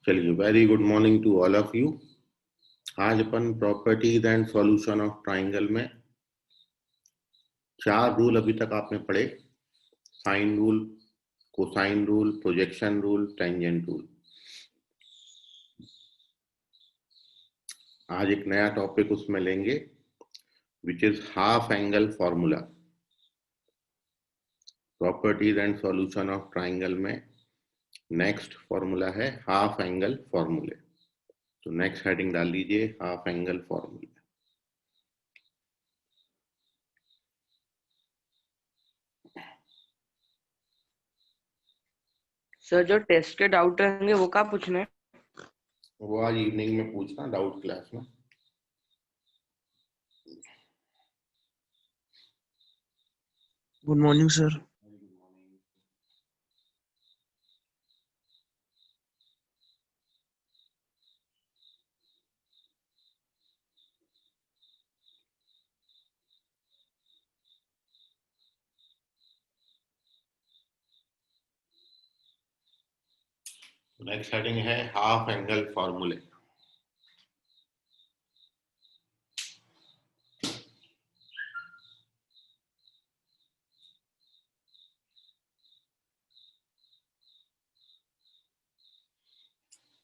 चलिए, very good morning to all of you. आज अपन properties and solution of triangle में 4 रूल अभी तक आपने पढ़े। Sine rule, cosine rule, projection rule, tangent rule. आज एक नया टॉपिक उसमें लेंगे which is half angle formula. Properties and solution of triangle में नेक्स्ट फॉर्मूला है हाफ एंगल फॉर्मूले। तो नेक्स्ट हेडिंग डाल लीजिए हाफ एंगल फॉर्मूला। सर जो टेस्ट के डाउट रहेंगे वो कहाँ पूछने? वो आज इवनिंग में पूछना डाउट क्लास में। Good morning sir. Next heading है हाफ एंगल फॉर्मूले।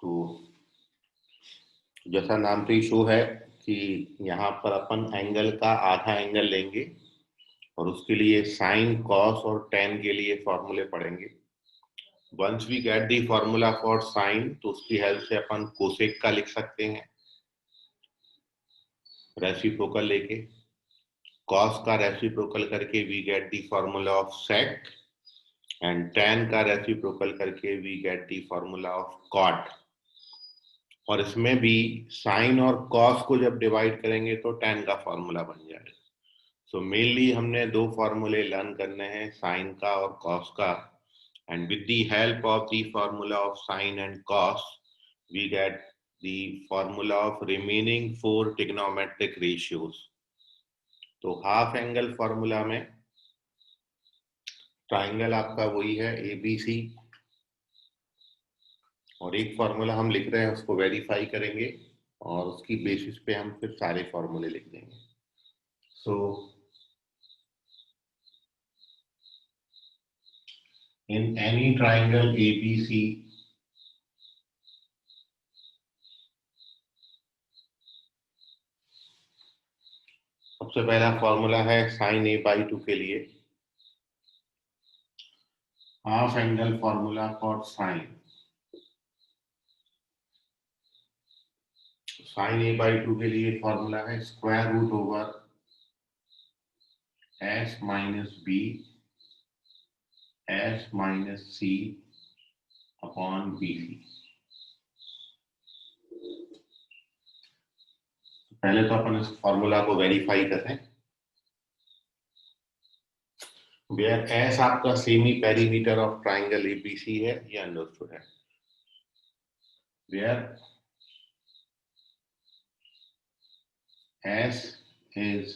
तो जैसा नाम पे ही शो है कि यहाँ पर अपन एंगल का आधा एंगल लेंगे और उसके लिए साइन, कॉस और टेन के लिए फॉर्मूले पढ़ेंगे। Once we get the formula for sine तो उसकी हेल्प से अपन कोसेक का लिख सकते हैं रेसिप्रोकल लेके। कॉस का रेसिप्रोकल करके we get the formula of sec and tan का रेसिप्रोकल करके we get the formula of cot. और इसमें भी साइन और कॉस को जब डिवाइड करेंगे तो टेन का फॉर्मूला बन जाएगा। सो मेनली हमने 2 फॉर्मूले लर्न करने हैं, साइन का और कॉस का, and with the help of the formula of sine and cos we get the formula of remaining 4 trigonometric ratios. तो हाफ एंगल फॉर्मूला में ट्राइंगल आपका वही है ABC, और एक फॉर्मूला हम लिख रहे हैं उसको वेरीफाई करेंगे और उसकी बेसिस पे हम फिर सारे फॉर्मूले लिख देंगे। सो in any triangle ABC, सबसे पहला फॉर्मूला है साइन A/2 के लिए half angle formula for sine. Sine A/2 के लिए फॉर्मूला है square root over S minus B S minus C upon BC। पहले तो अपन इस फॉर्मूला को वेरीफाई करें। वेयर S आपका semi perimeter of triangle ABC है, ये अंडरस्टूड है। Where S is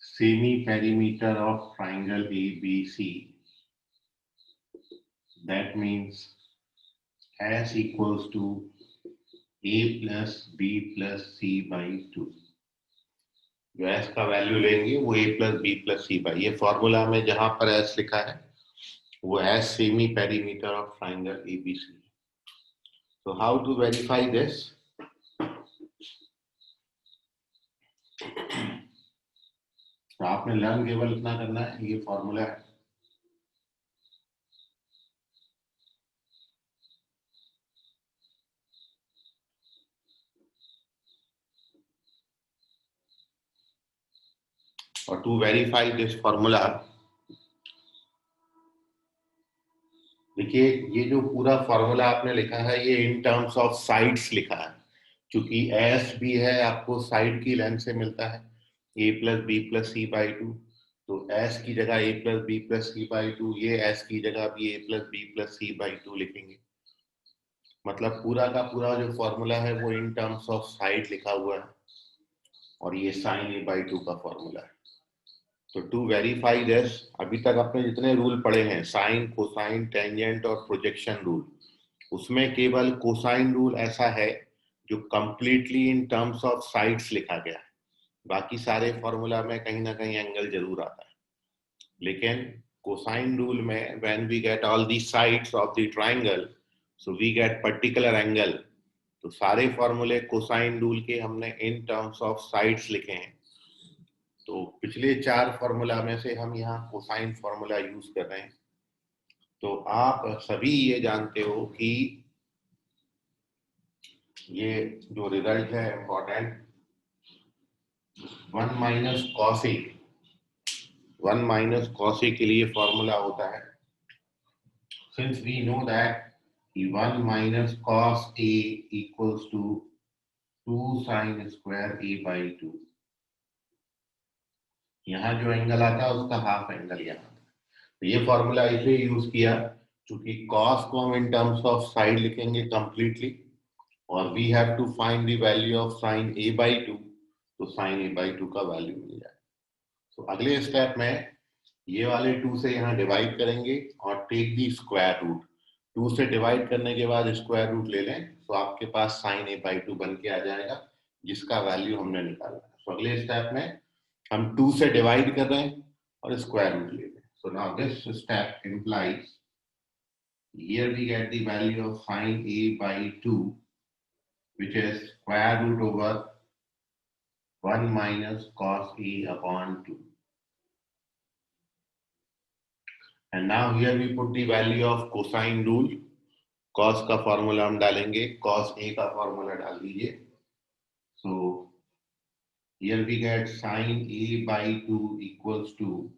semi perimeter of triangle ABC, that means S equals to A plus B plus C by 2। जो S का वैल्यू लेंगे वो A plus B plus C by, ये formula में जहां पर S लिखा है वो S semi perimeter of triangle ABC। So how to verify this? तो आपने लर्न केवल इतना करना है, ये फॉर्मूला है। और टू वेरीफाई दिस फॉर्मूला, देखिए ये जो पूरा फॉर्मूला आपने लिखा है ये इन टर्म्स ऑफ साइड्स लिखा है, क्योंकि एस भी है आपको साइड की लेंथ से मिलता है A plus b plus c by 2। तो एस की जगह A plus b plus c by 2, ये एस की जगह भी A plus b plus c by 2 लिखेंगे। मतलब पूरा का पूरा जो फॉर्मूला है वो इन टर्म्स ऑफ साइड लिखा हुआ है, और ये साइन A/2 का फॉर्मूला है। तो टू वेरीफाई दिस, अभी तक आपने जितने रूल पढ़े हैं, साइन, कोसाइन, टेंजेंट और प्रोजेक्शन रूल, उसमें केवल कोसाइन रूल ऐसा है जो completely in terms of sides लिखा गया है। बाकी सारे फॉर्मूला में कहीं ना कहीं एंगल जरूर आता है, लेकिन कोसाइन रूल में when we get all the sides of the triangle, so we get particular angle. तो सारे फॉर्मूले कोसाइन रूल के हमने इन टर्म्स ऑफ साइड्स लिखे हैं। तो पिछले 4 फॉर्मूला में से हम यहाँ कोसाइन फॉर्मूला यूज कर रहे हैं। तो आप सभी ये जानते हो कि ये जो रिजल्ट है important, 1 minus cos a, 1 minus cos a के लिए फॉर्मूला होता है, since we know that 1 minus cos a equals to 2 sine square a by 2। यहाँ जो एंगल आता है उसका हाफ एंगल यहाँ। तो ये फॉर्मूला इसलिए यूज किया क्योंकि कॉस को हम इन टर्म्स ऑफ साइड लिखेंगे कंप्लीटली, और we have to find the value of sine a by 2, तो साइन ए बाई 2 का वैल्यू मिल जाए। तो अगले स्टेप में ये वाले 2 से यहाँ डिवाइड करेंगे और टेक दी स्क्वायर रूट। 2 से डिवाइड करने के बाद स्क्वायर रूट ले लें तो आपके पास साइन ए बाई 2 बन के आ जाएगा, जिसका वैल्यू हमने निकाला है। तो अगले स्टेप में हम 2 से डिवाइड कर रहे हैं और स्क्वायर रूट ले लें। So now this step implies here we get the value of sine a by 2, which is square root over 1 minus cos a upon 2. And now here we put the value of cosine rule. Cos का formula हम डालेंगे, cos a का formula डाल दीजिए। So here we get sine a by 2 equals to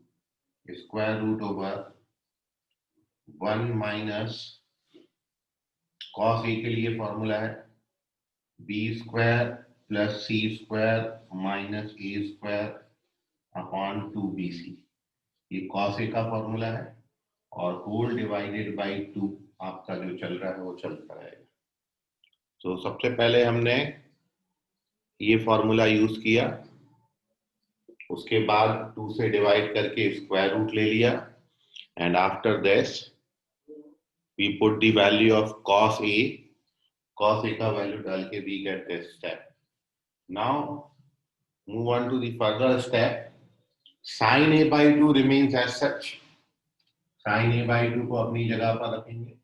square root over 1 minus cos a के लिए formula है b square plus c square minus a square upon 2bc। ये cos a का formula है और होल डिवाइडेड बाय 2 आपका जो चल रहा है वो चलता रहेगा। तो सबसे पहले हमने ये फॉर्मूला यूज किया, उसके बाद 2 से डिवाइड करके स्क्वायर रूट ले लिया, and after this we put the value of cos a का वैल्यू डाल के we get this step. Now move on to the further step. sin a by 2 remains as such, sin a by 2 को अपनी जगह पर रखेंगे।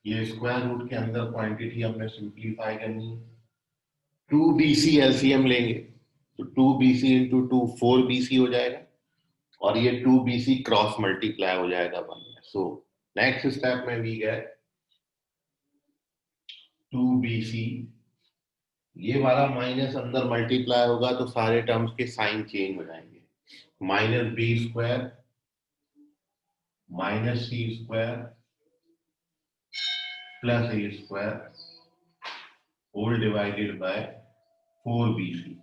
ये square root के अंदर क्वांटिटी हमने सिंप्लीफाई करनी है। 2bc एलसीएम लेंगे तो 2bc इंटू 2 4bc हो जाएगा, और ये 2bc क्रॉस मल्टीप्लाई हो जाएगा 1 में। सो नेक्स्ट स्टेप में वी गेट 2bc, ये वाला माइनस अंदर मल्टीप्लाई होगा तो सारे टर्म्स के साइन चेंज हो जाएंगे। Minus b square minus c square plus a square whole divided by 4bc।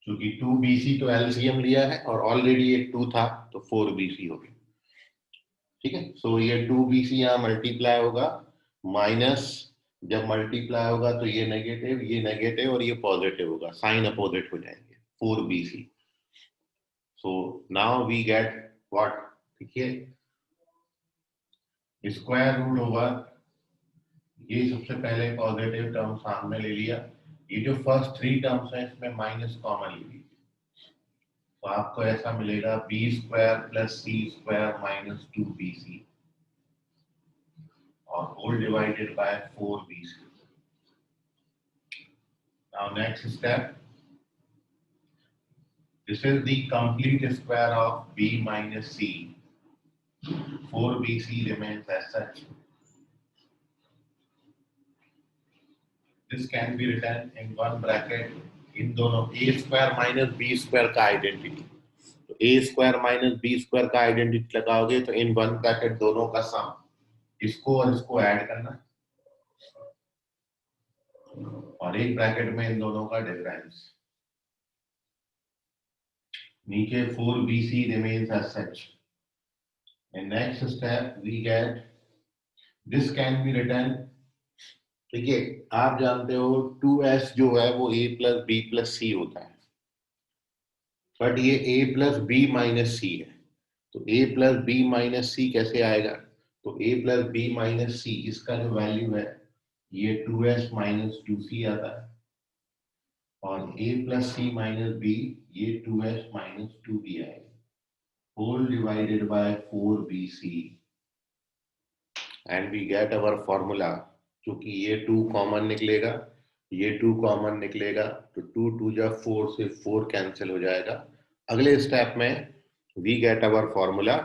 क्योंकि 2bc तो एलसीएम लिया है और ऑलरेडी एक 2 था तो 4bc हो गया। ठीक है, सो ये 2bc यहाँ मल्टीप्लाई होगा, माइनस जब मल्टीप्लाई होगा तो ये नेगेटिव और ये पॉजिटिव होगा, साइन अपोजिट हो जाएंगे 4bc। So now we get what, देखिए स्क्वायर रूट ओवर, ये सबसे पहले पॉजिटिव टर्म सामने ले लिया, ये जो फर्स्ट 3 टर्म्स हैं इसमें माइनस कॉमन ले लीजिए, तो आपको ऐसा मिलेगा b square plus c square minus 2bc और whole divided by 4bc। Now next step, this is the complete square of b minus c, 4bc remains as such. This can be written in one bracket, इन दोनों a square minus b square का identity, तो a square minus b square का identity लगाओगे तो इन one bracket दोनों का सम, इसको और इसको ऐड करना, और एक ब्रैकेट में इन दोनों का डिफरेंस। नीचे 4bc remains as such. In next step we get, this can be written, देखिए आप जानते हो 2s जो है वो a plus b plus c होता है, बट ये a plus b minus c है, तो a प्लस बी माइनस सी कैसे आएगा? तो a प्लस बी माइनस सी, इसका जो वैल्यू है ये 2s माइनस 2c आता है, और a plus c minus b ये 2s माइनस 2b आएगा, whole divided by 4bc, and we get our formula. क्योंकि ये 2 कॉमन निकलेगा, ये 2 कॉमन निकलेगा, तो 2 2 जा 4 से 4 कैंसिल हो जाएगा। अगले स्टेप में वी गेट अवर फॉर्मूला,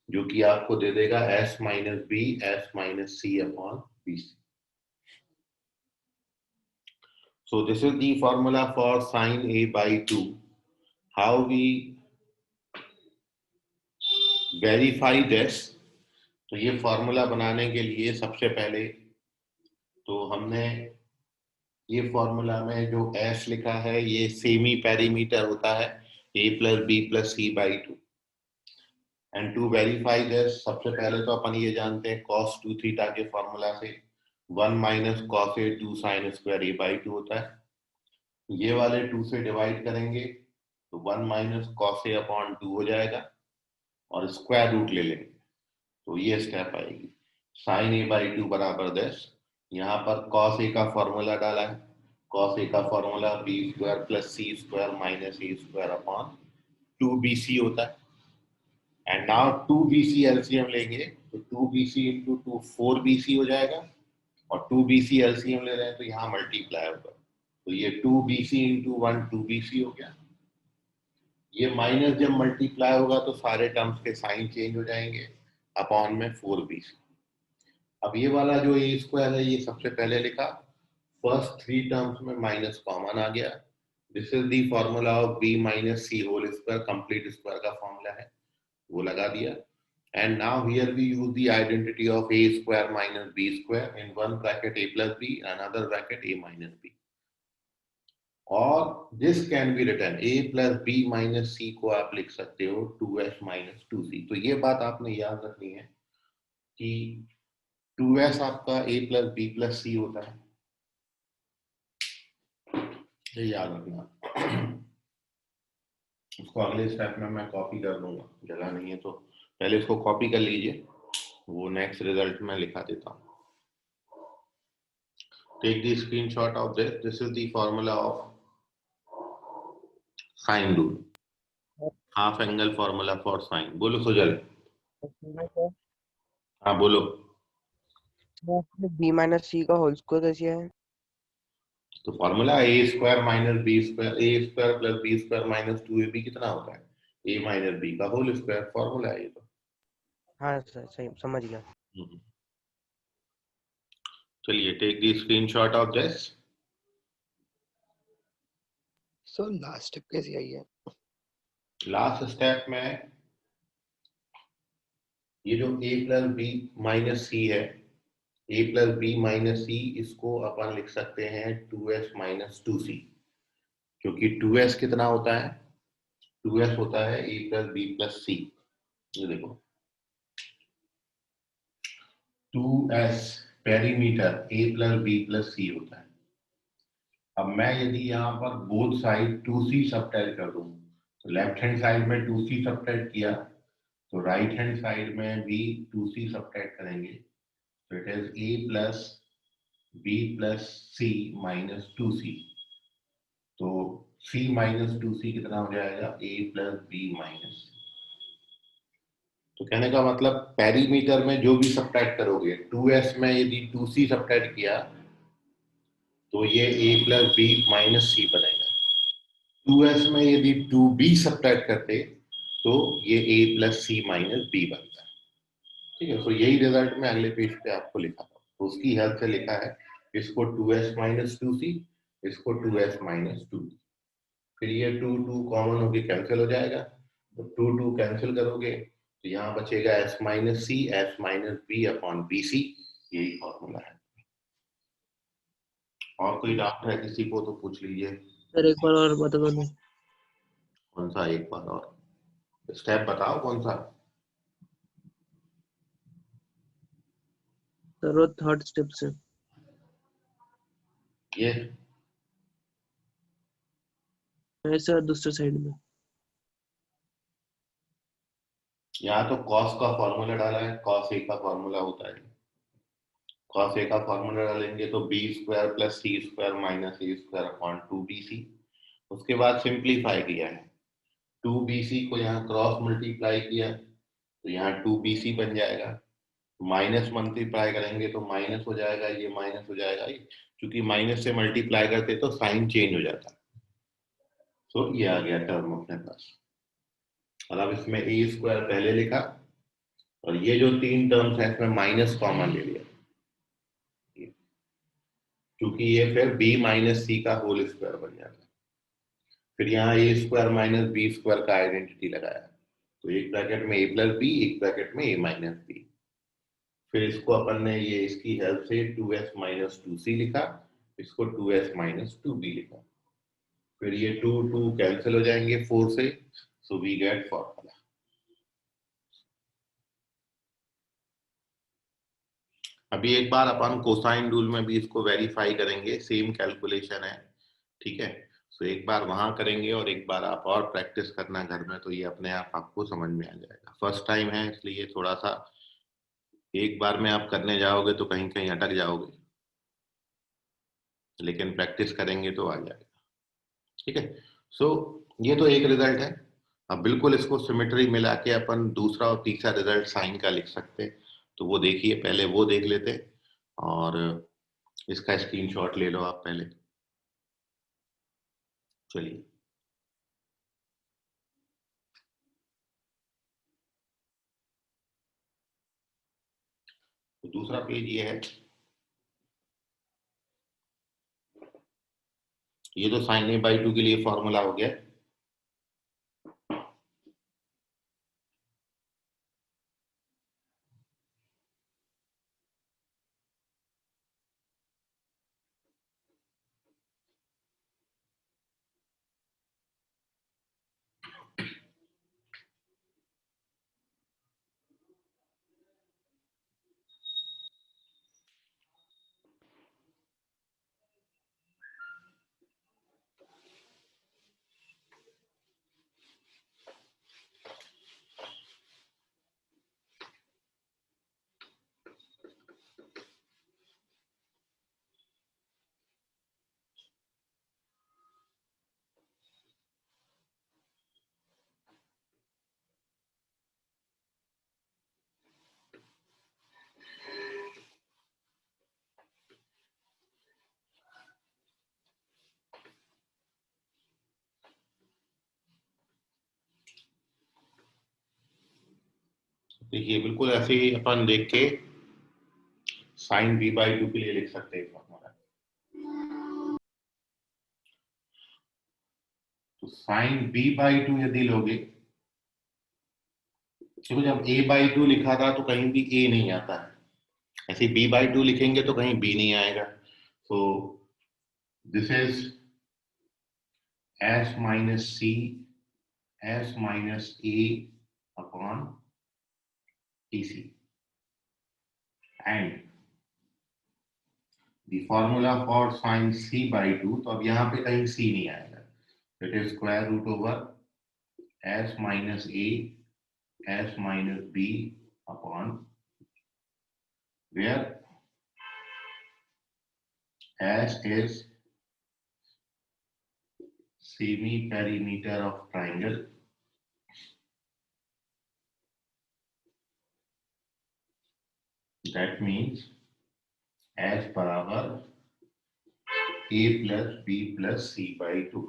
जो कि आपको दे देगा s minus b s minus c upon b c. So this is the formula for sin a by 2. How we verify this? तो ये फॉर्मूला बनाने के लिए सबसे पहले तो हमने ये फॉर्मूला में जो s लिखा है ये सेमी पेरीमीटर होता है a plus b plus c by 2। And to verify this, सबसे पहले तो अपन ये जानते हैं cos 2 थीटा के फॉर्मूला से 1 minus cos a 2 sine square a by 2 होता है। ये वाले 2 से डिवाइड करेंगे तो 1 माइनस cos a अपॉन 2 हो जाएगा, और स्क्वायर रूट ले लेंगे तो ये स्टेप आएगी साइन a बाई 2 बराबर 10। यहाँ पर cos a का फॉर्मूला डाला है, cos a का formula B square plus c square minus a square upon 2bc होता है। एंड नाउ 2bc एलसीएम लेंगे तो 2bc इंटू 2 4bc हो जाएगा, और 2bc एलसीएम ले रहे हैं तो यहाँ मल्टीप्लाई होगा, तो ये 2bc इंटू 1 2bc हो गया। ये माइनस जब मल्टीप्लाई होगा तो सारे टर्म्स के साइन चेंज हो जाएंगे, अपॉन में 4bc। अब ये वाला जो ए स्क्वायर है ये सबसे पहले लिखा, फर्स्ट 3 टर्म्स में माइनस कॉमन आ गया, this is the formula of b minus c whole square, complete square का फॉर्मूला है, वो लगा दिया। And now here we use the identity of a square minus b square, in one bracket a plus b, another bracket a minus b, और this can be written a plus b minus c को आप लिख सकते हो 2s minus 2c। तो ये बात आपने याद रखनी है कि 2s आपका a plus b plus c होता है, ये याद रखना। उसको अगले स्टेप में मैं कॉपी कर दूंगा, जगह नहीं है तो पहले इसको कॉपी कर लीजिए, वो नेक्स्ट रिजल्ट में लिखा देता हूँ। Take the screenshot of this, this is the formula of sine rule, half angle formula for sine. बोलो सुजल। हाँ बोलो। बी माइनस सी का होल स्क्वायर कैसे है? तो formula a square minus b square, a square plus b square minus 2ab कितना होता है? ए माइनस बी का होल स्क्वायर, फॉर्मूला है ये तो। हाँ सर सही समझ गया। चलिए take the screenshot of this. Sir last step कैसी आई है? लास्ट स्टेप में ये जो a plus b minus c है, a plus b minus c, इसको अपन लिख सकते हैं 2s माइनस 2c, क्योंकि 2s कितना होता है? 2s होता है a plus b plus c. ये देखो 2s perimeter a plus b plus c होता है। अब मैं यदि यहाँ पर बोथ साइड 2c सबट्रैक्ट कर दूं, तो लेफ्ट हैंड साइड में 2c सबट्रैक्ट किया, तो राइट हैंड साइड में भी 2c सबट्रैक्ट करेंगे, तो it is a plus b plus c minus 2c, तो c माइनस 2c कितना हो जाएगा? a plus b minus. तो कहने का मतलब पेरीमीटर में जो भी सबट्रैक्ट करोगे, 2s में यदि 2c सबट्रैक्ट किया तो ये a प्लस बी माइनस सी बनेगा, 2s में यदि 2b सबट्रैक्ट करते तो ये a plus c minus b बनता है। ठीक है, तो यही रिजल्ट में अगले पेज पे आपको लिखा था, तो उसकी हेल्प से लिखा है इसको 2s माइनस 2c, इसको 2s माइनस 2, फिर ये 2 2 कॉमन होके कैंसिल हो जाएगा, तो 2 2 कैंसिल करोगे तो यहाँ बचेगा s minus c s minus b upon b c, यही फॉर्मूला है। और कोई डाउट है किसी को तो पूछ लीजिए। सर एक बार और बता दो। कौन सा? एक बार और स्टेप बताओ कौन सा? सर वो थर्ड स्टेप से ये है सर, दूसरे साइड में। यहाँ तो कॉस का फॉर्मूला डाला है, कॉस ए का फॉर्मूला होता है, कॉस ए का फॉर्मूला डालेंगे तो b square plus c square minus a square upon 2bc। उसके बाद सिंप्लीफाई किया है, 2bc को यहाँ क्रॉस मल्टीप्लाई किया तो यहाँ 2bc बन जाएगा, माइनस मल्टीप्लाई करेंगे तो माइनस हो जाएगा, ये माइनस हो जाएगा, क्योंकि माइनस से मल्टीप्लाई करते तो साइन चेंज हो जाता। तो ये आ गया टर्म अपने पास। और अब इसमें ए स्क्वायर पहले लिखा और ये जो तीन टर्म्स है इसमें माइनस कॉमन ले लिया, क्योंकि ये फिर b माइनस सी का होल स्क्वायर बन जाता है। फिर यहाँ ए स्क्वायर माइनस बी स्क्वायर का आइडेंटिटी लगाया, तो एक ब्रैकेट में a प्लस बी, एक ब्रैकेट में a माइनस बी। फिर इसको अपन ने ये इसकी हेल्प से 2s माइनस 2c लिखा, इसको 2s माइनस 2b लिखा। फिर ये 2 2 कैंसिल हो जाएंगे 4 से, सो वी गेट फॉर्मूला। अभी एक बार अपन कोसाइन रूल में भी इसको वेरीफाई करेंगे, सेम कैलकुलेशन है, ठीक है। सो एक बार वहां करेंगे और एक बार आप और प्रैक्टिस करना घर में, तो ये अपने आप आपको समझ में आ जाएगा। फर्स्ट टाइम है इसलिए थोड़ा सा एक बार में आप करने जाओगे तो कहीं कहीं अटक जाओगे, लेकिन प्रैक्टिस करेंगे तो आ जाएगा, ठीक है। सो ये तो एक रिजल्ट है। अब बिल्कुल इसको सिमेट्री मिला के अपन दूसरा और तीसरा रिजल्ट साइन का लिख सकते, तो वो देखिए, पहले वो देख लेते और इसका स्क्रीनशॉट ले लो आप पहले। चलिए, तो दूसरा पेज ये है, ये तो साइन a/2 के लिए फॉर्मूला हो गया। देखिए बिल्कुल ऐसे ही अपन देख के साइन b/2 के लिए लिख सकते हैं फॉर्मूला। तो साइन b/2 यदि लोगे, देखो जब a/2 लिखा था तो कहीं भी a नहीं आता है, ऐसे b/2 लिखेंगे तो कहीं b नहीं आएगा। तो this is s minus c s minus a upon ec and the formula for sin c/2, तो अब यहाँ पे कहीं c नहीं आएगा, it is square root over s minus a s minus b upon where s is semi perimeter of triangle that means s बराबर a plus b plus c/2।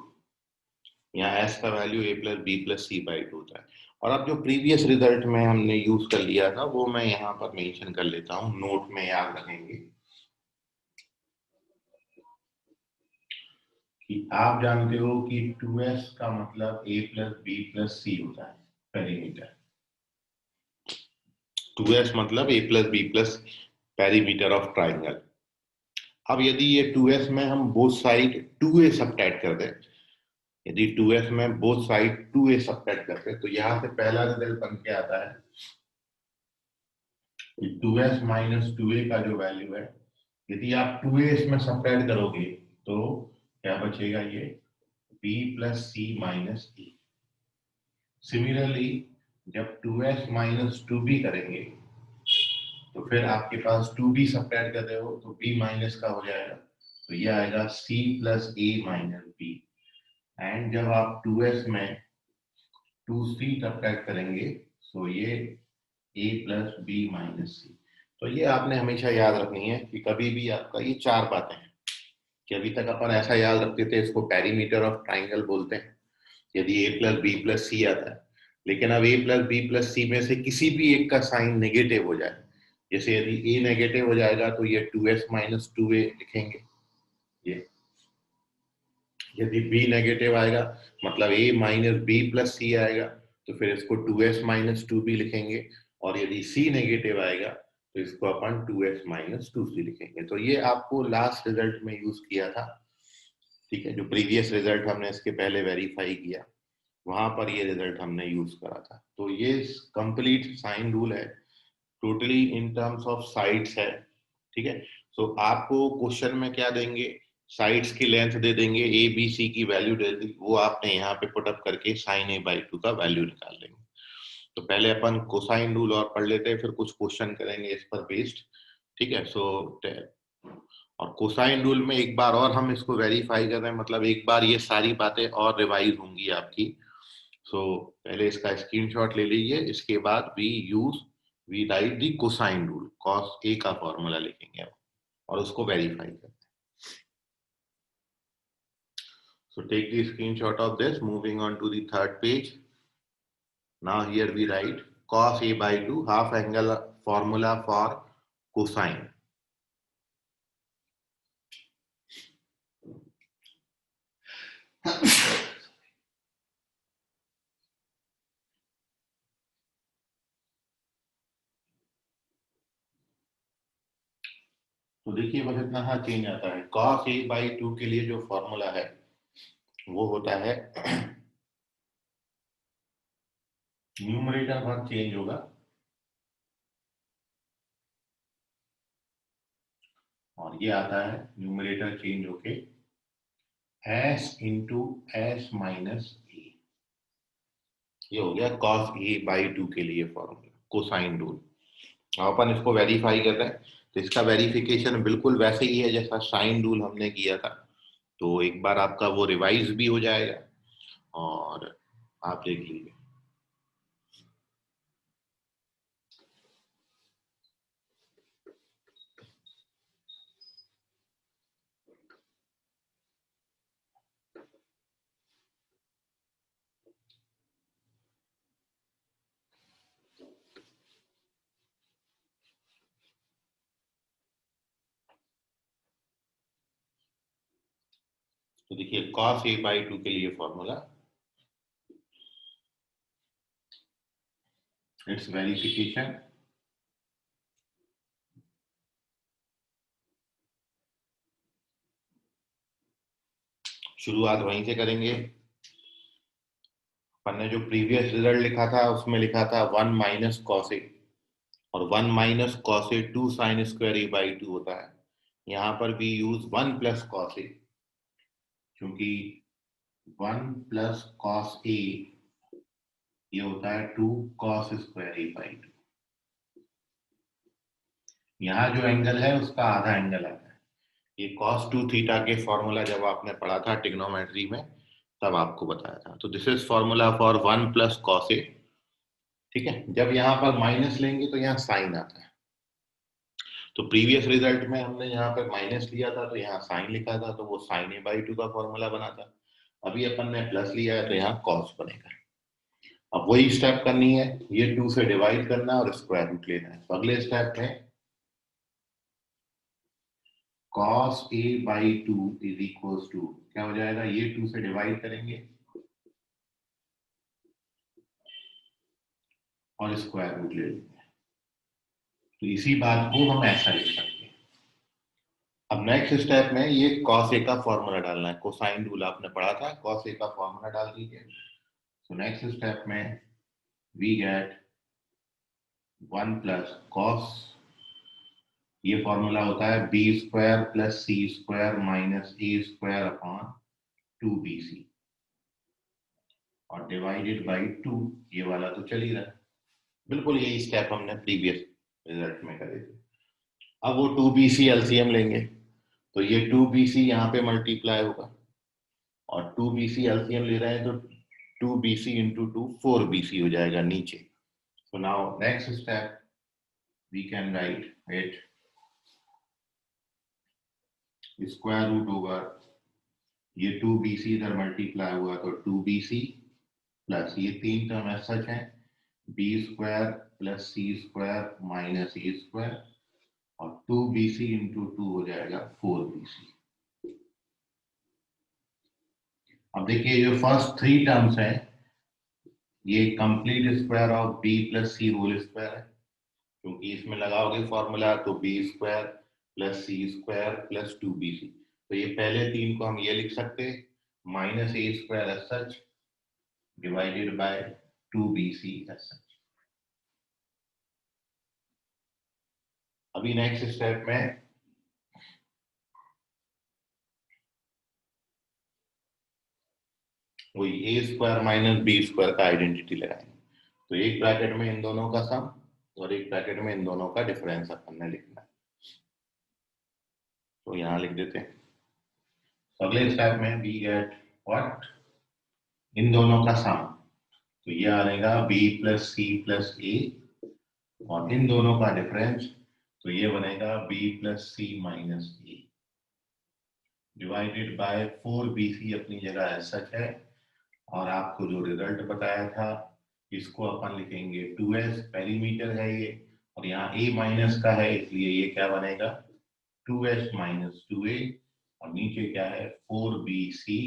यहाँ s का value a plus b plus c/2 होता है। और अब जो previous result में हमने यूज कर लिया था वो मैं यहाँ पर मेंशन कर लेता हूँ, नोट में याद रखेंगे कि आप जानते हो कि 2s का मतलब a plus b plus c होता है पेरीमीटर। 2s मतलब a plus b plus perimeter of triangle. अब यदि ये 2s में हम बोथ साइड 2a सबट्रैक्ट कर दें, यदि 2s में बोथ साइड 2a सबट्रैक्ट करते हैं तो यहां से पहला रिजल्ट बन के आता है 2s माइनस 2a का जो वैल्यू है, यदि आप 2a इसमें सबट्रैक्ट करोगे तो क्या बचेगा, ये b plus c minus e। Similarly जब 2s माइनस 2b करेंगे तो फिर आपके पास 2b सब्ट्रैक्ट कर रहे हो तो b माइनस का हो जाएगा, तो ये आएगा c plus a minus b। And जब आप 2s में 2c सब्ट्रैक्ट करेंगे तो ये a plus b minus c। तो ये आपने हमेशा याद रखनी है कि कभी भी आपका ये चार बातें हैं कि अभी तक अपन ऐसा याद रखते थे, इसको पेरीमीटर ऑफ ट्राइंगल बोलते हैं यदि a प्लस बी प्लस सी आता है। लेकिन अब a प्लस बी प्लस सी में से किसी भी एक का साइन नेगेटिव हो जाए, जैसे यदि a नेगेटिव हो जाएगा तो ये 2s माइनस 2a लिखेंगे, ये यदि b नेगेटिव आएगा मतलब a माइनस बी प्लस सी आएगा तो फिर इसको 2s माइनस 2b लिखेंगे, और यदि c नेगेटिव आएगा तो इसको अपन 2s माइनस 2c लिखेंगे। तो ये आपको लास्ट रिजल्ट में यूज किया था, ठीक है, जो प्रीवियस रिजल्ट हमने इसके पहले वेरीफाई किया वहां पर ये रिजल्ट हमने यूज करा था। तो ये कंप्लीट साइन रूल है, totally in terms of sides है, ठीक है। सो आपको क्वेश्चन में क्या देंगे, साइड्स की लेंथ दे देंगे, ए बी सी की वैल्यू दे दी, वो आपने यहाँ पे पुटअप करके साइन ए बाई 2 का वैल्यू निकाल लेंगे। तो पहले अपन कोसाइन रूल और पढ़ लेते हैं, फिर कुछ क्वेश्चन करेंगे इस पर बेस्ड, ठीक है। सो और कोसाइन रूल में एक बार और हम इसको वेरीफाई कर रहे हैं, मतलब एक बार ये सारी बातें और रिवाइज होंगी आपकी। सो पहले इसका स्क्रीनशॉट ले लीजिए, इसके बाद we write the cosine rule, cos a का फॉर्मूला लिखेंगे और उसको वेरीफाई करते हैं। So take the screenshot of this, moving on to the third page. Now here we write cos a by 2, half angle formula for cosine. तो देखिए बस इतना सा चेंज आता है, cos a by 2 के लिए जो फॉर्मूला है वो होता है, न्यूमरेटर भाग चेंज होगा और ये आता है न्यूमरेटर चेंज होके s इंटू एस माइनस ए। ये हो गया cos a by 2 के लिए फॉर्मूला, कोसाइन रूल। अपन इसको वेरीफाई कर रहे हैं तो इसका वेरिफिकेशन बिल्कुल वैसे ही है जैसा साइन रूल हमने किया था। तो एक बार आपका वो रिवाइज भी हो जाएगा और आप देख लीजिए। तो देखिए cos a by 2 के लिए फॉर्मूला, इट्स वेरिफिकेशन शुरुआत वहीं से करेंगे। अपन ने जो प्रीवियस रिजल्ट लिखा था उसमें लिखा था 1 माइनस कॉस ए, और 1 minus cos A 2 sine square a by 2 होता है। यहाँ पर भी यूज 1 प्लस कॉस ए, क्योंकि 1 प्लस कॉस ए ये होता है 2 कॉस स्क्वायर ए बाई 2। यहाँ जो एंगल है उसका आधा एंगल आता है। ये cos 2 थीटा के फॉर्मूला जब आपने पढ़ा था ट्रिग्नोमेट्री में तब आपको बताया था। तो this is formula for 1 plus cos a, ठीक है। जब यहाँ पर माइनस लेंगे तो यहाँ साइन आता है। तो प्रीवियस रिजल्ट में हमने यहाँ पर माइनस लिया था तो यहाँ साइन लिखा था, तो वो साइन ए बाई 2 का फॉर्मूला बना था। अभी अपन ने प्लस लिया है तो यहाँ कॉस बनेगा। अब वही स्टेप करनी है, ये 2 से डिवाइड करना है और स्क्वायर रूट लेना है। तो अगले स्टेप में cos a by 2 is equals to क्या हो जाएगा, ये 2 से डिवाइड करेंगे और स्क्वायर रूट ले लेंगे। तो इसी बात को हम ऐसा लिख सकते हैं। अब नेक्स्ट स्टेप में ये cos a का फॉर्मूला डालना है, कोसाइन रूल आपने पढ़ा था, cos a का फॉर्मूला डाल दीजिए। तो नेक्स्ट स्टेप में वी गेट 1 प्लस cos, ये फॉर्मूला होता है B square plus c square minus a square upon 2bc, और डिवाइडेड बाई 2, ये वाला तो चल ही रहा है। बिल्कुल यही स्टेप हमने प्रीवियस रिजल्ट में करे थे। अब वो 2BC एलसीएम लेंगे, तो ये 2BC यहाँ पे मल्टीप्लाई होगा, और 2BC एलसीएम ले रहे हैं तो 2BC इंटू 2 4BC हो जाएगा नीचे। So now next step we can write it square root होगा, ये 2BC इधर मल्टीप्लाई हुआ तो 2BC प्लस ये तीन टर्म एज सच है, B square plus c square minus a square, और 2BC इंटू 2 हो जाएगा 4BC। अब देखिए जो फर्स्ट थ्री टर्म्स हैं ये complete square of b plus c whole square है, क्योंकि इसमें लगाओगे फॉर्मूला तो b square plus c square plus 2BC। तो ये पहले तीन को हम ये लिख सकते हैं minus a square as such divided by 2BC as such. अभी नेक्स्ट स्टेप में वही a square minus b square का आइडेंटिटी लगाएंगे, तो एक ब्रैकेट में इन दोनों का सम और एक ब्रैकेट में इन दोनों का डिफरेंस अपन ने लिखना है, तो यहां लिख देते हैं। अगले स्टेप में वी गेट व्हाट, इन दोनों का सम, तो ये आएगा b plus c plus a, और इन दोनों का डिफरेंस तो ये बनेगा b plus c minus a divided by 4BC अपनी जगह सच है, और आपको जो रिजल्ट बताया था इसको अपन लिखेंगे 2s, पेरीमीटर है ये, और यहाँ a माइनस का है इसलिए ये क्या बनेगा 2s माइनस 2a, और नीचे क्या है 4BC,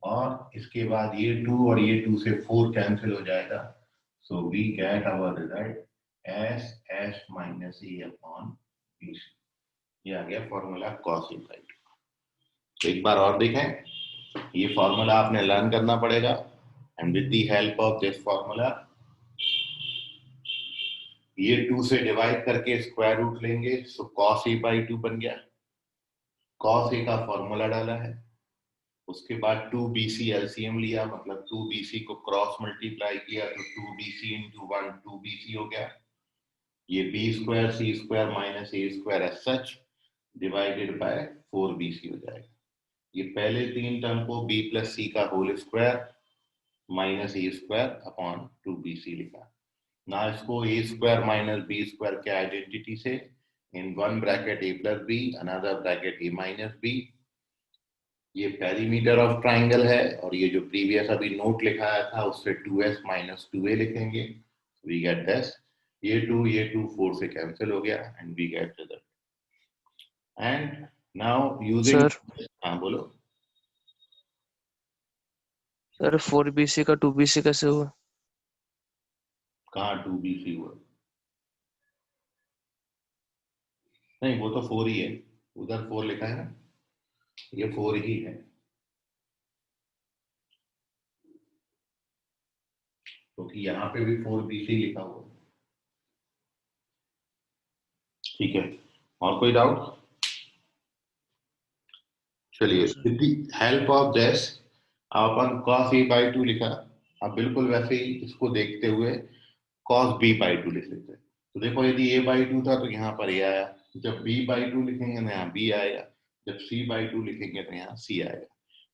और इसके बाद ये 2 और ये 2 से 4 कैंसिल हो जाएगा, so we get our result s minus a upon BC। ये आ गया फॉर्मूला cos a बाई 2। तो एक बार और देखें, ये फॉर्मूला आपने लर्न करना पड़ेगा, and with the help of this formula ये 2 से डिवाइड करके स्क्वायर रूट लेंगे, सो cos a बाई 2 बन गया। cos a का फॉर्मूला डाला है, उसके बाद 2BC एलसीएम लिया, मतलब 2BC को क्रॉस मल्टीप्लाई किया तो 2BC इंटू 1 2BC हो गया। ये b square c square minus a square as such divided by 4BC हो जाएगा। ये पहले तीन टर्म को b प्लस सी का whole square minus a square upon 2BC लिखा। ना इसको a square minus b square के आइडेंटिटी से इन one bracket a plus b another bracket a minus b, ये पेरीमीटर ऑफ ट्राइंगल है, और ये जो प्रीवियस अभी नोट लिखाया था उससे 2s माइनस 2a लिखेंगे, वी गेट दिस, ये 2 4 से कैंसिल हो गया, and we get result. And now using, हाँ बोलो सर 4BC का 2BC कैसे हुआ? कहाँ 2BC हुआ? नहीं वो तो 4 ही है, उधर 4 लिखा है ना, ये 4 ही है, क्योंकि तो यहाँ पे भी 4BC लिखा हुआ। ठीक है, और कोई डाउट? चलिए with the help of this upon cos a by 2 लिखा, अब बिल्कुल वैसे ही इसको देखते हुए cos b बाई 2 लिख लेते हैं। तो देखो यदि a बाई 2 था तो यहाँ पर a आया, जब b बाई 2 लिखेंगे तो यहाँ b आएगा, जब c बाई 2 लिखेंगे तो यहाँ c आएगा।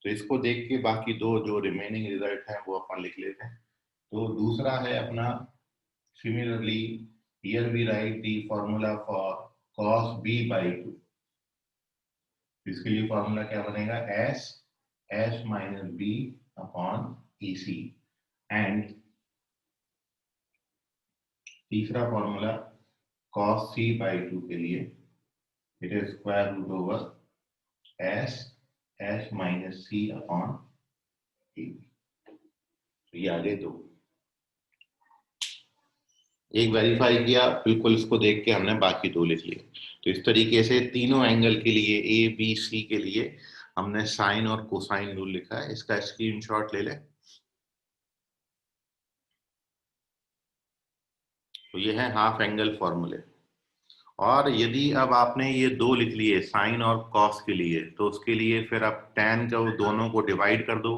तो इसको देख के बाकी दो जो रिमेनिंग रिजल्ट है वो अपन लिख लेते हैं। तो दूसरा है अपना similarly here we write the formula for cos b by 2। इसके लिए फॉर्मूला क्या बनेगा s minus b upon EC, and तीसरा फॉर्मूला cos c बाई 2 के लिए it is square root over s minus c upon e। तो ये आगे दो, एक वेरीफाई किया, बिल्कुल इसको देख के हमने बाकी दो लिख लिए। तो इस तरीके से तीनों एंगल के लिए ए बी सी के लिए हमने साइन और कोसाइन रूल लिखा है, इसका स्क्रीनशॉट ले लें। तो ये है हाफ एंगल फॉर्मूले, और यदि अब आपने ये दो लिख लिए साइन और कॉस के लिए, तो उसके लिए फिर आप tan का दोनों को डिवाइड कर दो,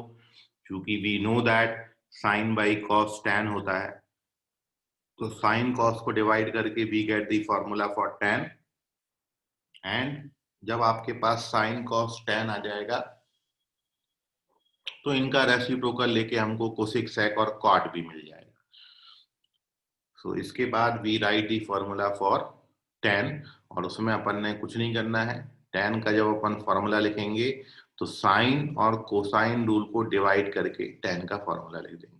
क्योंकि we know that sine by cos tan होता है, तो साइन कॉस को डिवाइड करके we get the formula for tan, and जब आपके पास साइन कॉस टैन आ जाएगा तो इनका रेसिप्रोकल लेके हमको कोसेक सेक और कॉट भी मिल जाएगा। सो इसके बाद we write the formula for tan, और उसमें अपन ने कुछ नहीं करना है। टैन का जब अपन फॉर्मूला लिखेंगे तो साइन और कोसाइन रूल को डिवाइड करके टैन का फॉर्मूला लिख देंगे।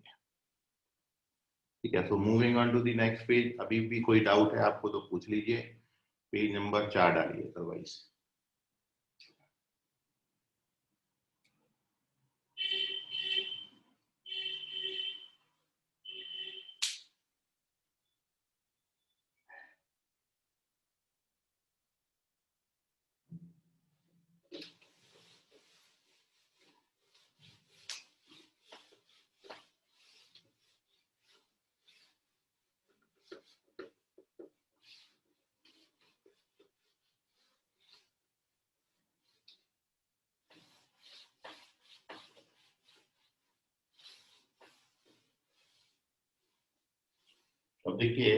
ठीक है, so moving on to the next page. अभी भी कोई डाउट है आपको तो पूछ लीजिए, पेज नंबर 4 डालिए अदरवाइज। अब देखिए,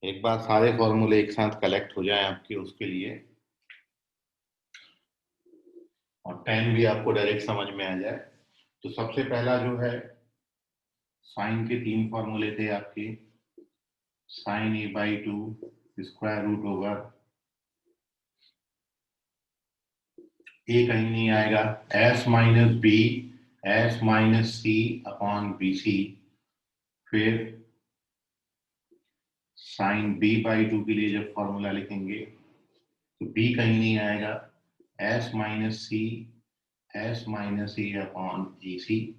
एक बार सारे फॉर्मूले एक साथ कलेक्ट हो जाए आपके, उसके लिए, और टैन भी आपको डायरेक्ट समझ में आ जाए, तो सबसे पहला जो है, साइन के 3 फॉर्मूले थे आपके। Sine a by 2 square root over, a कहीं नहीं आएगा, s minus b s minus c upon b c. फिर साइन बी बाई 2 के लिए जब फॉर्मूला लिखेंगे तो बी कहीं नहीं आएगा, s minus a upon a सी।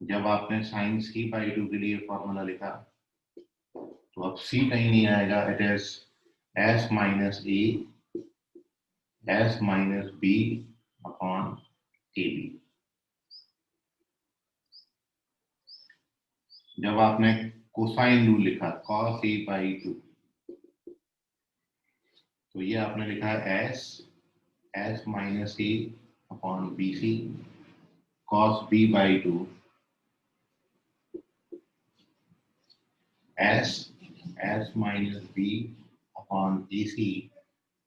जब आपने साइन सी बाई 2 के लिए फॉर्मूला लिखा तो अब सी कहीं नहीं आएगा, it is s minus b upon a b. जब आपने कोसाइन रूल लिखा cos a बाई 2, तो ये आपने लिखा है s minus a upon b c, cos b by 2 s minus b upon a c,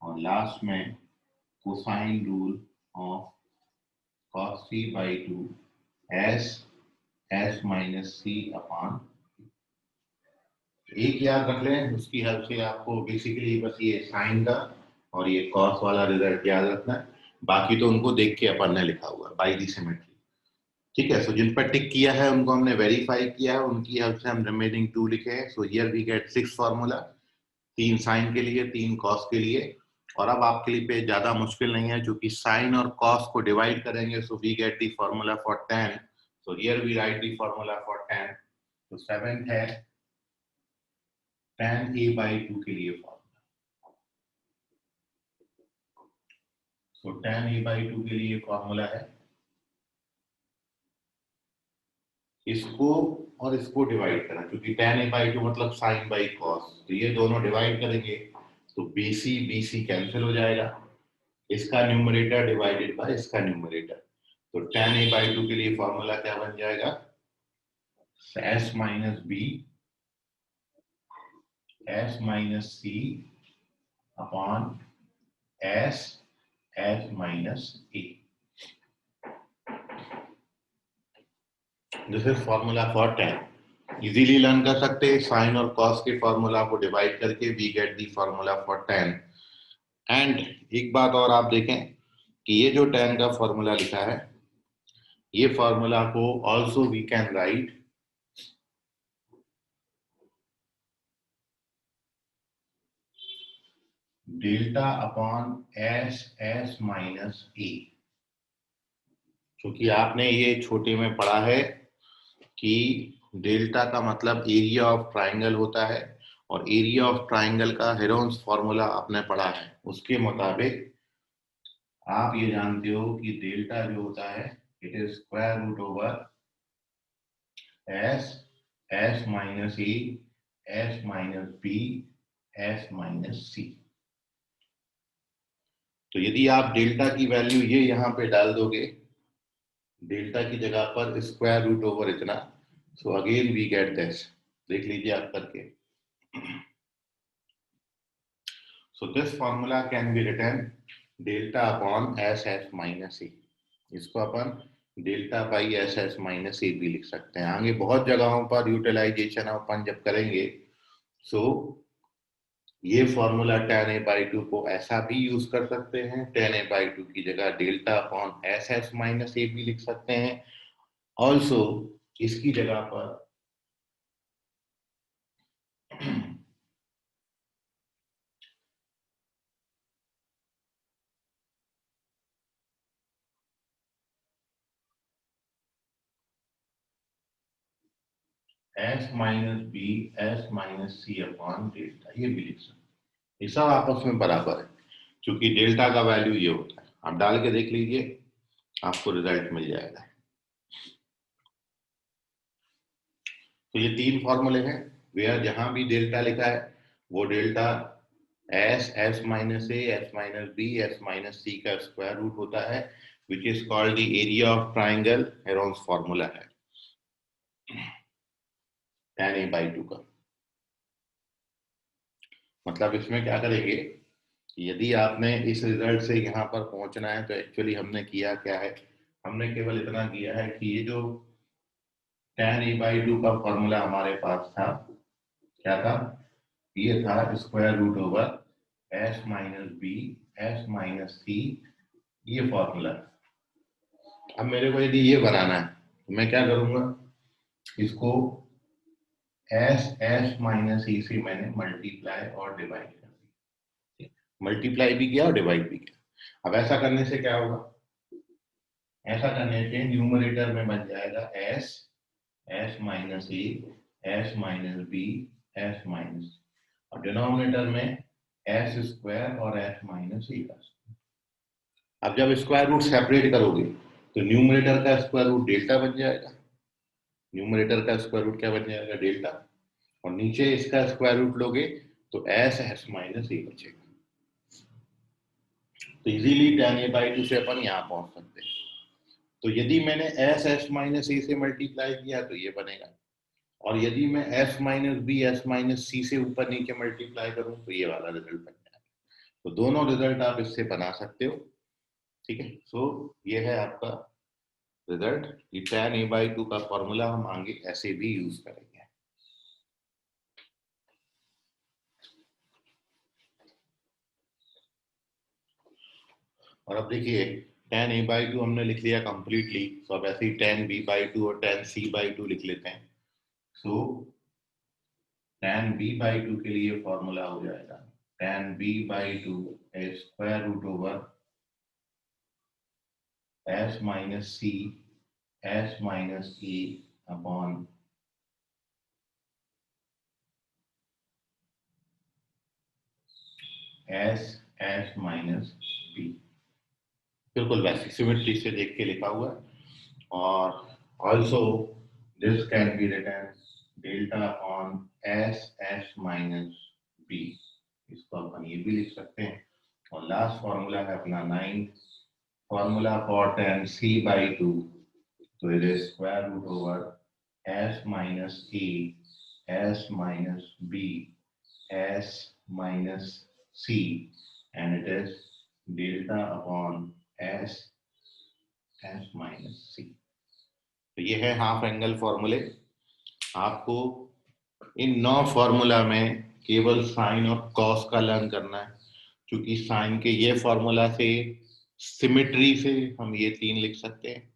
और लास्ट में cosine rule of cos c by 2 s minus c upon. एक याद रख लें, उसकी हेल्प से आपको बेसिकली बस ये साइन का और ये कॉस वाला रिजल्ट याद रखना है, बाकी तो उनको देख के अपन ने लिखा हुआ है बाई दी सिमेट्री। ठीक है, सो जिन पर टिक किया है उनको हमने वेरीफाई किया है, उनकी हेल्प से हम रिमेनिंग 2 लिखे हैं। So here we get 6 formula, 3 sine के लिए, 3 कॉस के लिए। और अब आपके लिए पे ज्यादा मुश्किल नहीं है, क्योंकि साइन और कॉस को डिवाइड करेंगे, so we get the formula for tan। So here we write the formula for tan। तो 7th है tan a बाई 2 के लिए फॉर्मूला। तो tan a बाई 2 के लिए फॉर्मूला है, इसको और इसको डिवाइड करना, क्योंकि tan a बाई 2 मतलब साइन बाई कॉस, तो ये दोनों डिवाइड करेंगे तो BC कैंसिल हो जाएगा, इसका न्यूमरेटर डिवाइडेड बाय इसका न्यूमरेटर। तो tan a बाई 2 के लिए फॉर्मूला क्या बन जाएगा, s minus b s minus c upon s minus a. This is formula for tan। Easily learn कर सकते हैं, साइन और कॉस के फॉर्मूला को डिवाइड करके we get the formula for tan। And एक बात और आप देखें कि ये जो tan का फॉर्मूला लिखा है, ये फॉर्मूला को also we can write delta upon s minus a. क्योंकि आपने ये छोटे में पढ़ा है कि डेल्टा का मतलब एरिया ऑफ ट्राइंगल होता है, और एरिया ऑफ ट्राइंगल का हेरोन्स फॉर्मूला आपने पढ़ा है, उसके मुताबिक आप ये जानते हो कि डेल्टा जो होता है it is square root over s minus a s minus b s minus c. तो यदि आप डेल्टा की वैल्यू ये यहां पे डाल दोगे डेल्टा की जगह पर स्क्वायर रूट ओवर इतना, so again we get this, देख लीजिए आप करके। So this formula can be written delta upon s s minus a, इसको अपन delta by s s minus a भी लिख सकते हैं। आगे बहुत जगहों पर यूटिलाइजेशन अपन जब करेंगे, सो ये फॉर्मूला tan a बाई 2 को ऐसा भी यूज कर सकते हैं, tan a बाई 2 की जगह delta upon s s minus a भी लिख सकते हैं। ऑल्सो इसकी जगह पर s minus b s minus c upon delta, ये भी लिख सकते हैं। ये सब आपस में बराबर है, क्योंकि डेल्टा का वैल्यू ये होता है। आप डाल के देख लीजिए, आपको रिजल्ट मिल जाएगा। तो ये तीन फॉर्मूले हैं, वेयर जहां भी डेल्टा लिखा है वो delta s s minus a s minus b s minus c का स्क्वायर रूट होता है, which is called the area of triangle. Heron's formula है tan a बाई 2 का। मतलब इसमें क्या करेंगे, यदि आपने इस रिजल्ट से यहाँ पर पहुंचना है, तो एक्चुअली हमने किया क्या है, हमने केवल इतना किया है कि ये जो tan a बाई 2 का फॉर्मूला हमारे पास था, क्या था, ये था square root over s minus b s minus c, ये फॉर्मूला। अब मेरे को यदि ये बनाना है तो मैं क्या करूंगा, इसको एस एस माइनस ई से मैंने मल्टीप्लाई और डिवाइड कर दिया, मल्टीप्लाई भी किया और डिवाइड भी किया। अब ऐसा करने से क्या होगा, ऐसा करने से न्यूमरेटर में बन जाएगा s s minus a s minus b s minus, और डिनोमिनेटर में एस स्क्वायर और एस माइनस ए का। अब जब स्क्वायर रूट सेपरेट करोगे तो न्यूमरेटर का स्क्वायर रूट डेल्टा बन जाएगा, न्यूमरेटर का स्क्वायर रूट क्या बन जाएगा, डेल्टा, और नीचे इसका स्क्वायर रूट लोगे तो एस एस माइनस ए बचेगा। तो इजीली tan a बाई 2 से अपन यहाँ पहुंच सकते हैं। तो यदि मैंने एस एस माइनस ए से मल्टीप्लाई किया तो ये बनेगा, और यदि मैं s minus b s minus c से ऊपर नीचे मल्टीप्लाई करूं तो ये वाला रिजल्ट बन जाएगा। तो दोनों रिजल्ट आप इससे बना सकते हो, ठीक है। सो ये है आपका रिजल्ट, ये tan a बाई 2 का फॉर्मूला हम आगे ऐसे भी यूज करेंगे। और अब देखिए tan a बाई 2 हमने लिख लिया कंप्लीटली, तो अब ऐसे ही tan b बाई 2 और tan c बाई 2 लिख लेते हैं। सो tan b बाई 2 के लिए फॉर्मूला हो जाएगा tan b by 2 square root over s minus c s minus e upon s minus b, बिल्कुल वैसे सिमेट्री से देख के लिखा हुआ है। और also this can be written delta on s minus b, इसको अपन ये भी लिख सकते हैं। और लास्ट फॉर्मूला है अपना 9, formula for tan c by 2, तो it is square root over s minus e s minus b s minus c, and it is delta upon s minus c। तो ये है हाफ एंगल फॉर्मूले। आपको इन 9 formula में केवल साइन और cos का लर्न करना है, क्योंकि साइन के ये फॉर्मूला से सिमेट्री से हम ये 3 लिख सकते हैं,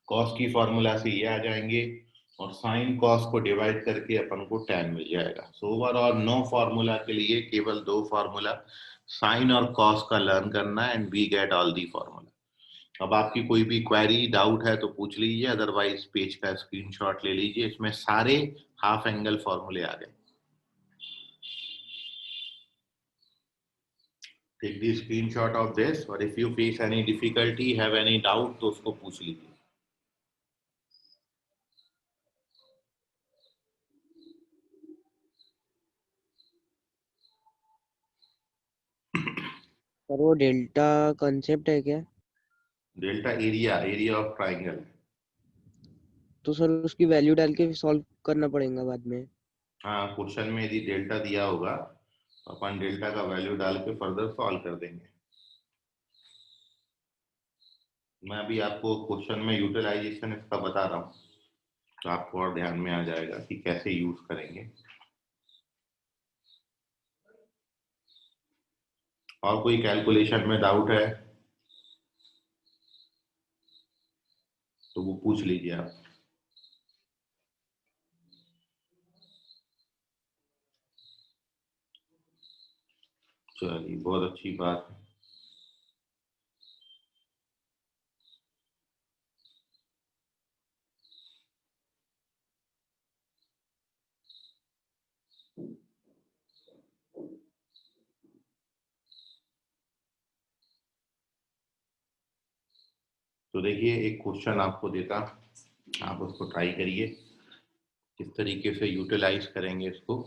कॉस की फॉर्मूला से ये आ जाएंगे, और साइन कॉस को डिवाइड करके अपन को tan मिल जाएगा। सो ओवरऑल 9 फॉर्मूला के लिए केवल 2 फॉर्मूला साइन और कॉस का लर्न करना है, and we get all the formula. अब आपकी कोई भी क्वेरी डाउट है तो पूछ लीजिए, अदरवाइज पेज का स्क्रीनशॉट ले लीजिए, इसमें सारे हाफ एंगल फॉर्मूले आ गए। Take the screenshot of this, और if you face any difficulty have any doubt तो उसको पूछ लीजिए। सर वो डेल्टा कॉन्सेप्ट है क्या? Delta area of triangle. तो सर उसकी वैल्यू डाल के सॉल्व करना पड़ेगा बाद में। हाँ, क्वेश्चन में यदि डेल्टा दिया होगा तो अपन डेल्टा का वैल्यू डाल के फर्दर सॉल्व कर देंगे। मैं अभी आपको क्वेश्चन में यूटिलाइजेशन इसका बता रहा हूँ, तो आपको और ध्यान में आ जाएगा कि कैसे यूज करेंगे। और कोई कैलकुलेशन में डाउट है तो वो पूछ लीजिए आप। चलिए, बहुत अच्छी बात है। तो देखिए, एक क्वेश्चन आपको देता, आप उसको ट्राई करिए किस तरीके से यूटिलाइज करेंगे इसको।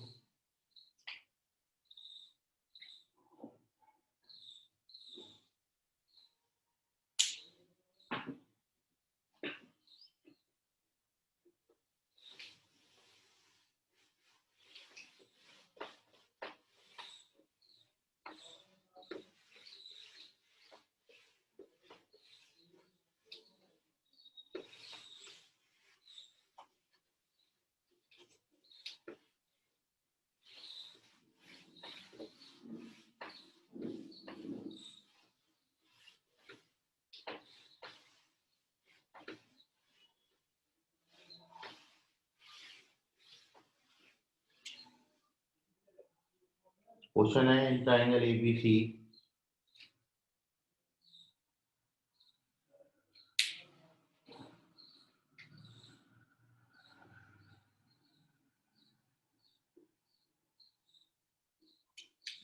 क्वेश्चन है ट्राइंगल एबीसी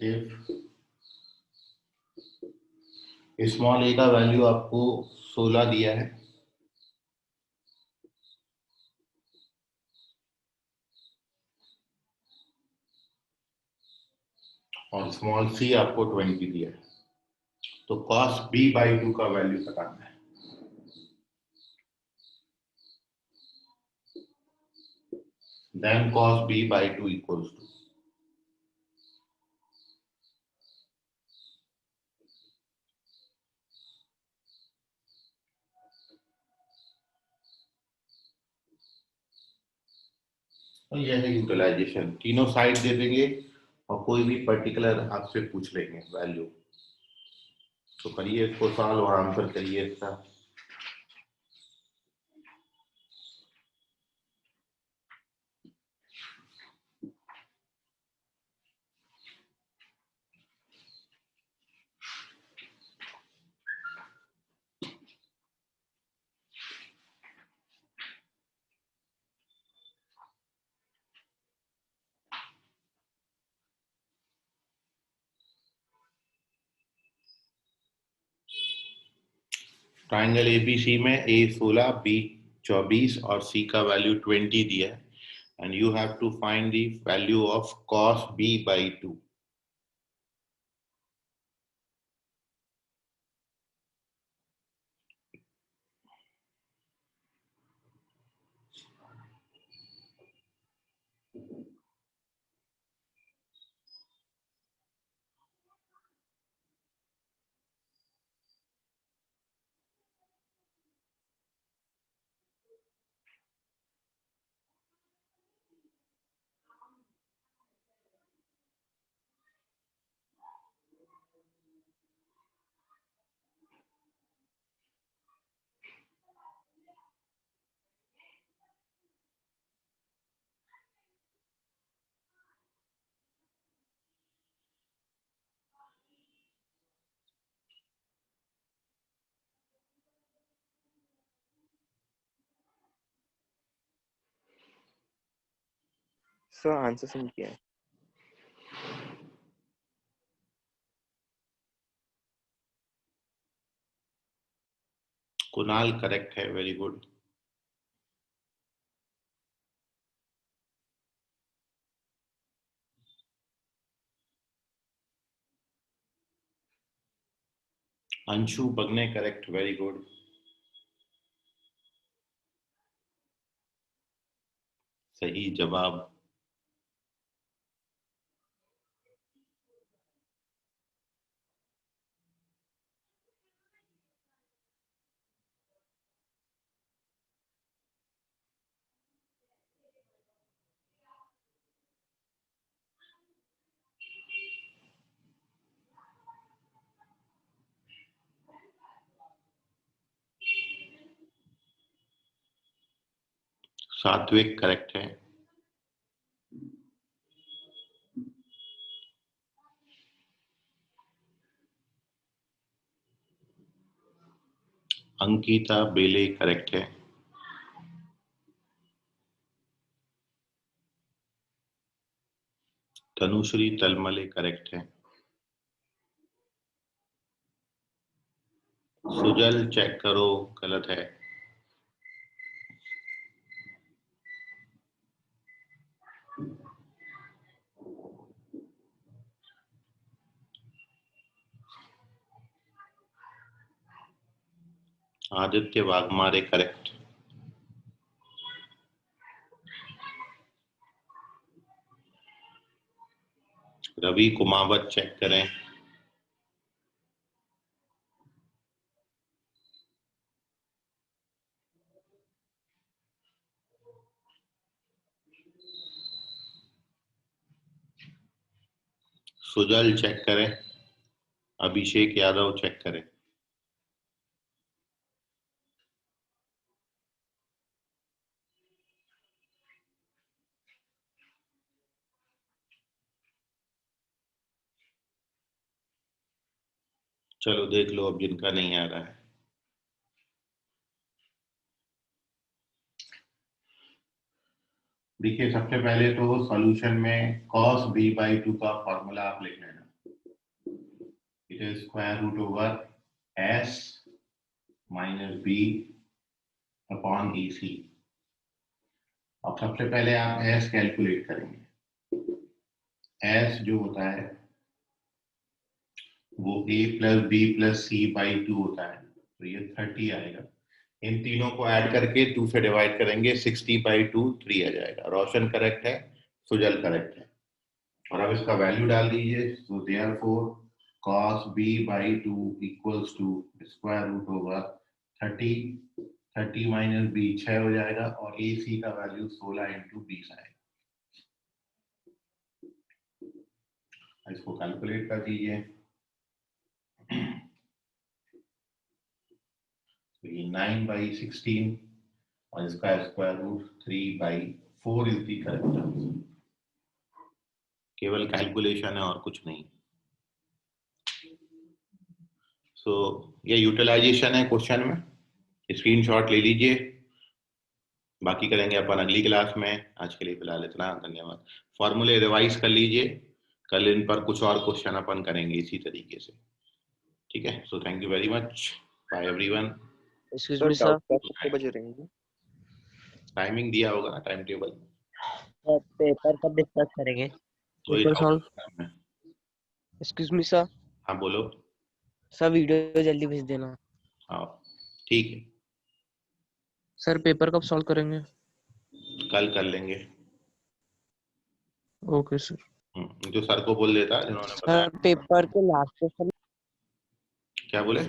इफ स्मॉल ए का वैल्यू आपको 16 दिया है और स्मॉल सी आपको 20 दिया है, तो cos b/2 का वैल्यू बताना है। Then cos b/2 equals to, तो यह है यूटिलाइजेशन। तीनों साइड दे देंगे और कोई भी पर्टिकुलर आपसे पूछ लेंगे वैल्यू, तो करिए इसको सॉल्व और आंसर करिए इसका। ट्राइंगल एबीसी में ए 16, बी 24 और सी का वैल्यू 20 दिया है, and you have to find the value of cos b/2। Sir answer send किया है। कुणाल करेक्ट है, very good. Anshu Bagne correct, very good. सही जवाब। सात्विक करेक्ट है। अंकिता बेले करेक्ट है। तनुश्री तलमले करेक्ट है। सुजल चेक करो, गलत है। आदित्य वाघमारे करेक्ट। रवि कुमावत चेक करें। सुजल चेक करें। अभिषेक यादव चेक करें। चलो देख लो अब जिनका नहीं आ रहा है। देखिए सबसे पहले तो सॉल्यूशन में cos b/2 का फॉर्मूला आप लिख लेना। It is square root over s minus b upon AC। अब सबसे पहले आप s कैलकुलेट करेंगे। s जो होता है वो a plus b plus c by 2 होता है, तो ये 30 आएगा। इन तीनों को ऐड करके 2 से डिवाइड करेंगे, 60/2 3 आ जाएगा। रोशन करेक्ट है, सुजल करेक्ट है। और अब इसका वैल्यू डाल दीजिए। So therefore cos b/2 equals to square root over 30 minus b 6 हो जाएगा और AC का वैल्यू 16 इंटू 20 आएगा। इसको कैलकुलेट कर दीजिए। तो ये 9/16 और इसका square root 3/4 is the correct answer. केवल कैलकुलेशन है और कुछ नहीं। सो ये यूटिलाइजेशन है क्वेश्चन में, स्क्रीनशॉट ले लीजिए। बाकी करेंगे अपन अगली क्लास में। आज के लिए फिलहाल इतना, धन्यवाद। फॉर्मूले रिवाइज कर लीजिए, कल इन पर कुछ और क्वेश्चन अपन करेंगे इसी तरीके से। ठीक है, so thank you very much, bye everyone. Excuse sir me sir, doubt class कितने बजे रहेंगे? टाइमिंग दिया होगा ना टाइम टेबल। पेपर कब डिस्कस करेंगे? कोई पेपर सॉल्व। डाउट है? एक्सक्यूज मी सर, हाँ बोलो। सर वीडियो जल्दी भेज देना। हाँ ठीक है, सर पेपर कब सॉल्व करेंगे? कल कर लेंगे। Okay sir. जो सर को बोल देता जिन्होंने बताया। सर पेपर के लास्ट क्वेश्चन, क्या बोले?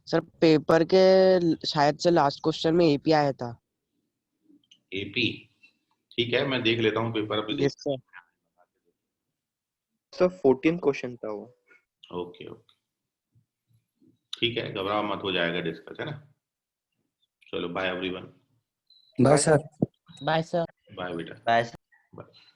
सर पेपर के शायद से लास्ट क्वेश्चन में एपी आया था। AP ठीक है, मैं देख लेता हूँ पेपर अभी। Yes sir. सर 14 क्वेश्चन था वो। ओके ओके ठीक है, घबराओ मत, हो जाएगा डिस्कस, है ना। चलो bye everyone. Bye sir. Bye sir. Bye बेटा। Bye sir. बाय।